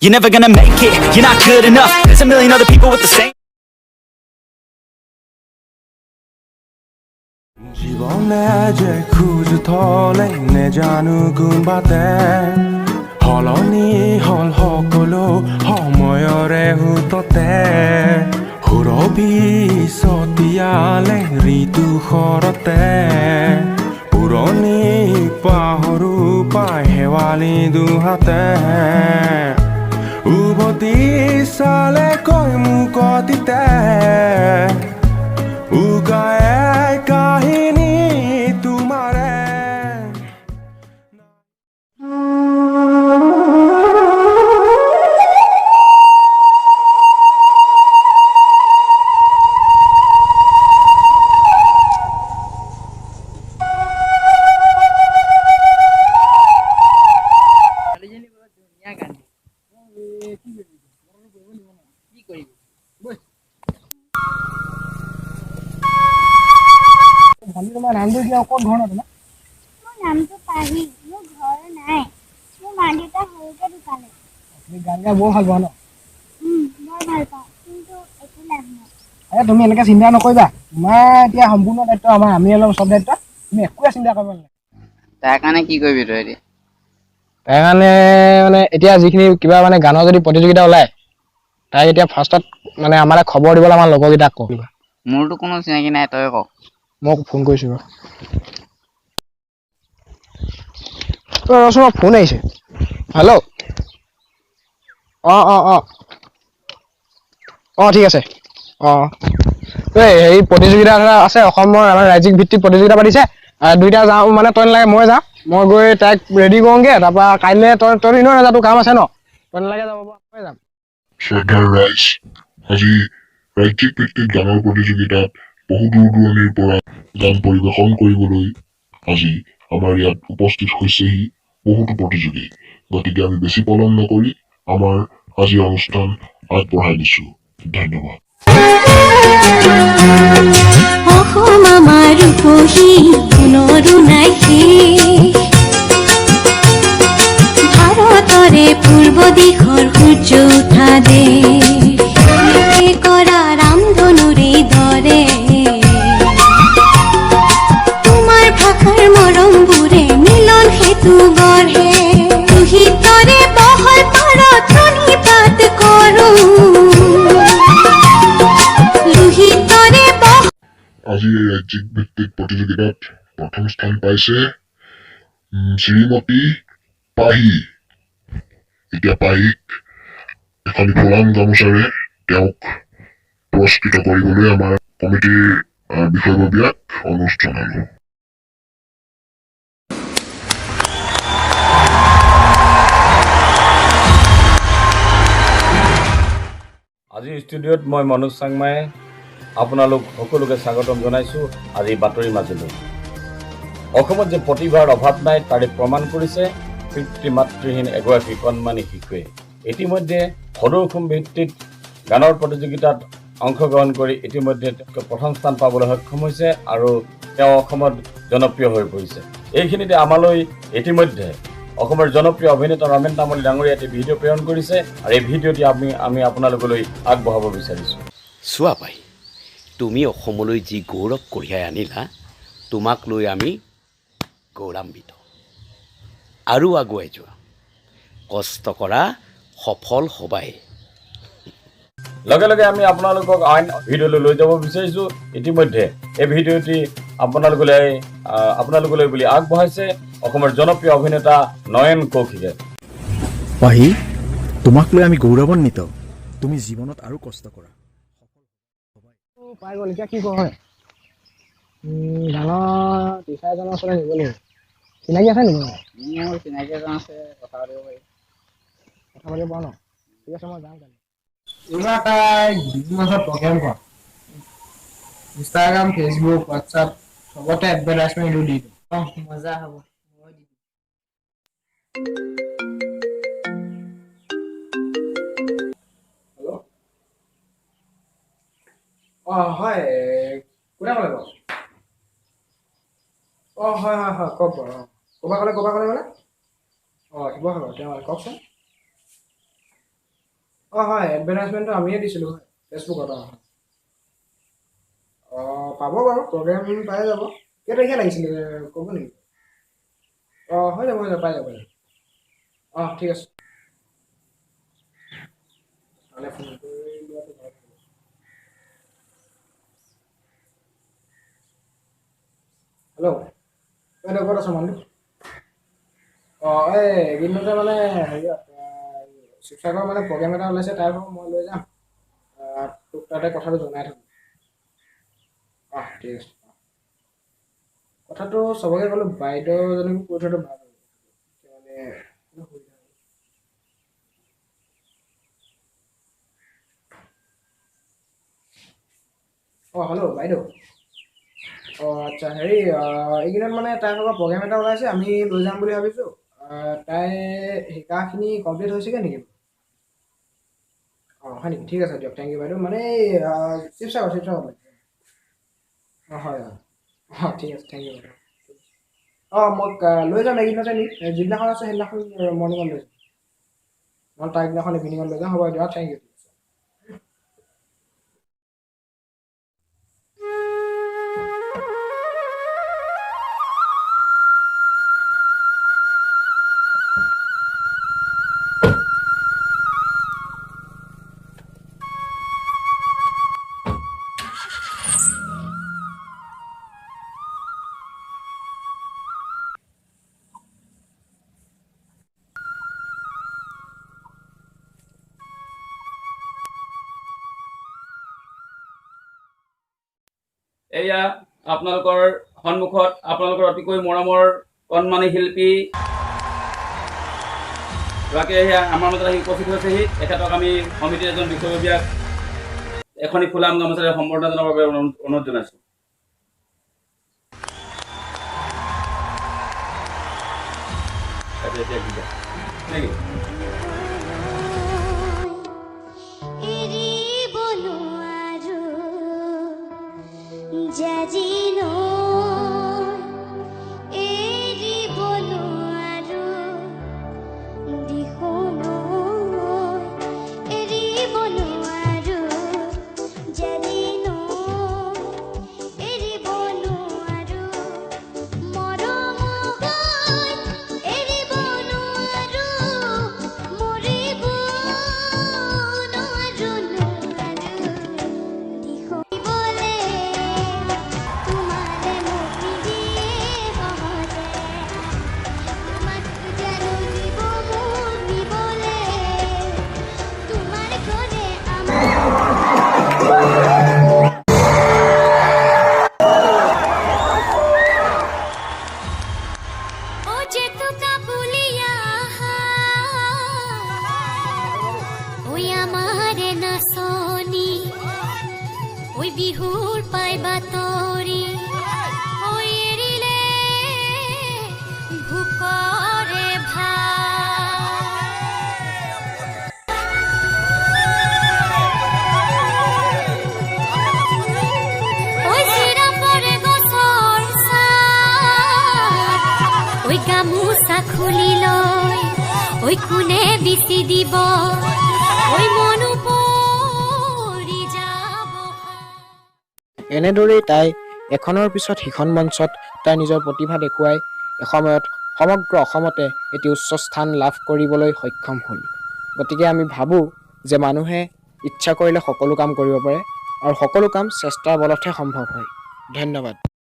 You're never gonna make it, you're not good enough. There's a million other people with the same. জীবনে যে খোজ থলে নেজানো কোনবাতে হলনি হল সকলো সময়ৰে হুততে সুৰভি চতিয়ালে ঋতু শৰতে পুৰণি পাহৰু পাই শেৱালি দুহাতে উভতি চালে কৈ মুকতিতে উগায় কাহিনী তোমাৰে তোমাৰ নামটো কি ক'ত ঘৰ ন তোমাৰ? মোৰ নামটো পাহি মোৰ ঘৰ নাই মোৰ মা দেউতা সৰুতে ঢুকালে তুমি গান গাই বৰ ভাল পোৱা ন? বৰ ভাল পাওঁ কিন্তু একো লাভ নাই তুমি এনেকৈ চিন্তা নকৰিবা তোমাৰ এতিয়া সম্পূৰ্ণ দায়িত্ব আমাৰ আমি অলপ চব দায়িত্ব তুমি একোৱে চিন্তা কৰিব নালাগে তাৰ কাৰণে কি কৰিবি তই এতিয়া? তাৰ কাৰণে মানে এতিয়া যিখিনি কিবা মানে গানৰ যদি প্ৰতিযোগিতা ওলায় তাই এতিয়া ফাৰ্ষ্টত মানে আমালৈ খবৰ দিবলৈ আমাৰ লগৰকেইটাক কওক মোৰতো কোনো চিনাকি নাই, তই কওক। মই ফোন কৰিছোঁ ৰচোন ফোন আহিছে হেল্ল' অঁ ঠিক আছে এই হেৰি প্ৰতিযোগিতা এটা আছে অসমৰ আমাৰ ৰাজ্যিক ভিত্তিক প্ৰতিযোগিতা পাতিছে দুইটা যাওঁ মানে তই নালাগে মই যাওঁ মই গৈ তাইক ৰেডি কৰোঁগৈ তাৰপৰা কাইলৈ তই এনেও নাযাওঁ তোৰ কাম আছে ন তই নালাগে যাব মই যাম শ্ৰদ্ধাৰ ৰাইজ, আজি ৰাজ্যিক ভিত্তিক গানৰ প্ৰতিযোগিতাত বহু দূৰ দূৰণিৰ পৰা গান পৰিৱেশন কৰিবলৈ আজি আমাৰ ইয়াত উপস্থিত হৈছেহি বহুতো প্ৰতিযোগী। গতিকে আমি বেছি পলম নকৰি আমাৰ আজিৰ অনুষ্ঠান আগবঢ়াই দিছো। ধন্যবাদ। অসম আমাৰ ৰূপহী সোণৰো নাই শেষ ভাৰতৰে পূৰ্ব দিশৰ সূৰ্য উঠা দেশ কৰা ৰামধনুৰে দৰে তোমাৰ ভাষাৰ মৰমবোৰে মিলন সেতু গঢ়ে লোহিতৰে বহল পাৰত প্ৰণিপাত কৰোঁ আজি এই ৰাজ্যিক ভিত্তিক প্ৰতিযোগিতাত প্ৰথম স্থান পাইছে শ্ৰীমতী পাহি। এতিয়া পাহিক এখন ফুলাম গামোচাৰে তেওঁক পুৰস্কৃত কৰিবলৈ আমাৰ কমিটিৰ বিষয়ববীয়াক অনুৰোধ জনালো। আজি ষ্টুডিঅ'ত মই মনোজ চাংমাই আপোনালোক সকলোকে স্বাগতম জনাইছোঁ আজি বাতৰি মাজলৈ। অসমত যে প্ৰতিভাৰ অভাৱ নাই তাৰে প্ৰমাণ কৰিছে পিতৃ মাতৃহীন এগৰাকী কণমানি শিশুৱে। ইতিমধ্যে সদৌসুম ভিত্তিত গানৰ প্ৰতিযোগিতাত অংশগ্ৰহণ কৰি ইতিমধ্যে প্ৰথম স্থান পাবলৈ সক্ষম হৈছে আৰু তেওঁ অসমত জনপ্ৰিয় হৈ পৰিছে। এইখিনিতে আমালৈ ইতিমধ্যে অসমৰ জনপ্ৰিয় অভিনেতা ৰমেন তামুলী ডাঙৰীয়া এটি ভিডিঅ' প্ৰেৰণ কৰিছে আৰু এই ভিডিঅ'টি আমি আপোনালোকলৈ আগবঢ়াব বিচাৰিছোঁ। চোৱা পাই, তুমি অসমলৈ যি গৌৰৱ কঢ়িয়াই আনিলা তোমাক লৈ আমি গৌৰৱান্বিত। আৰু আগুৱাই যোৱা, কষ্ট কৰা, সফল হ'বাই। লগে লগে আমি আপোনালোকক আন ভিডিঅ'লৈ লৈ যাব বিচাৰিছোঁ। ইতিমধ্যে এই ভিডিঅ'টি আপোনালোকলৈ বুলি আগবঢ়াইছে অসমৰ জনপ্ৰিয় অভিনেতা নয়ন কৌশিকে। পাহি, তোমাক লৈ আমি গৌৰৱান্বিত। তুমি জীৱনত আৰু কষ্ট কৰা। পাই গ'ল এতিয়া কি কয় গানৰ টিচাৰ এজনৰ ওচৰলৈ নিব লাগিব চিনাকি আছে নেকি মোৰ চিনাকি এজন আছে, কথা পাতিব পাৰি। কথা পাতিব পাৰোঁ ন ঠিক আছে মই যাম কালি এইবাৰ তাই মাহত প্ৰগ্ৰেম কৰা ইনষ্টাগ্ৰাম ফেচবুক হোৱাটছআপ চবতে এডভাৰটাইজমেণ্টটো দি দিওঁ মজা হ'ব। হয় কোনে ক'লে বাৰু হয় কওক বাৰু ক'ৰপৰা ক'লে মানে শিৱসাগৰ তেওঁ কওকচোন হয় এডভাৰটাইজমেণ্টটো আমিয়ে দিছিলোঁ হয় ফেচবুকত পাব বাৰু প্ৰগ্ৰেম পাই যাব কেই তাৰিখে লাগিছিলে ক'ব নেকি হৈ যাব পাই যাব ঠিক আছে মানে ফোন কৰি লোৱাটো ভাল হ'ব। হেল্ল' বাইদেউ ক'ত আছ মানুহটো এইকেইদিনতে মানে হেৰিয়ত শিৱসাগৰ মানে প্ৰগ্ৰেম এটা ওলাইছে তাৰ পৰা মই লৈ যাম তোক তাতে কথাটো জনাই থ'ম ঠিক আছে কথাটো চবকে ক'লো বাইদেউজনীকো কৈ থোৱাটো ভাল হ'ব মানে হেল্ল' বাইদেউ আচ্ছা হেৰি এইকেইদিনত মানে তাইৰ লগত প্ৰগ্ৰেম এটা ওলাইছে আমি লৈ যাম বুলি ভাবিছোঁ তাই শিকাখিনি কমপ্লিট হৈছেগৈ নেকি হয় নেকি ঠিক আছে দিয়ক থেংক ইউ বাইদেউ মানে শিৱসাগৰ হয় ঠিক আছে থেংক ইউ বাইদেউ মোক লৈ যাম এইকেইদিনতে নি যিদিনাখন আছে সেইদিনাখন মৰ্ণিঙত লৈ যাম নহ'লে তাৰ দিনাখন ইভিনিঙত লৈ যাম হ'ব দিয়ক থেংক ইউ এয়া আপোনালোকৰ সন্মুখত আপোনালোকৰ অতিকৈ মৰমৰ কণমানি শিল্পী গৰাকী আমাৰ মাজত আহি উপস্থিত হৈছেহি তেখেতক আমি সমিতিৰ এজন বিষয়ববীয়াক এখনি ফুলাম গামোচাৰে সম্বৰ্ধনা জনাবৰ বাবে অনুৰোধ জনাইছোঁ নেকি জাজিনো এৰিব নোৱাৰো দিখনো এৰিব নোৱাৰো জাজিনো এৰিব নোৱাৰো মৰম এৰিব নোৱাৰো মৰিব নোৱাৰো দিখনিবলে বিহুৰ পাই বাতৰি এৰিলে ভোকৰে গামোচা খুলি লৈ কোনে বিচি দিব মনো এনেদৰেই তাই এখনৰ পিছত সিখন মঞ্চত তাই নিজৰ প্ৰতিভা দেখুৱাই এসময়ত সমগ্ৰ অসমতে এটি উচ্চ স্থান লাভ কৰিবলৈ সক্ষম হ'ল গতিকে আমি ভাবোঁ যে মানুহে ইচ্ছা কৰিলে সকলো কাম কৰিব পাৰে আৰু সকলো কাম চেষ্টাৰ বলতহে সম্ভৱ হয় ধন্যবাদ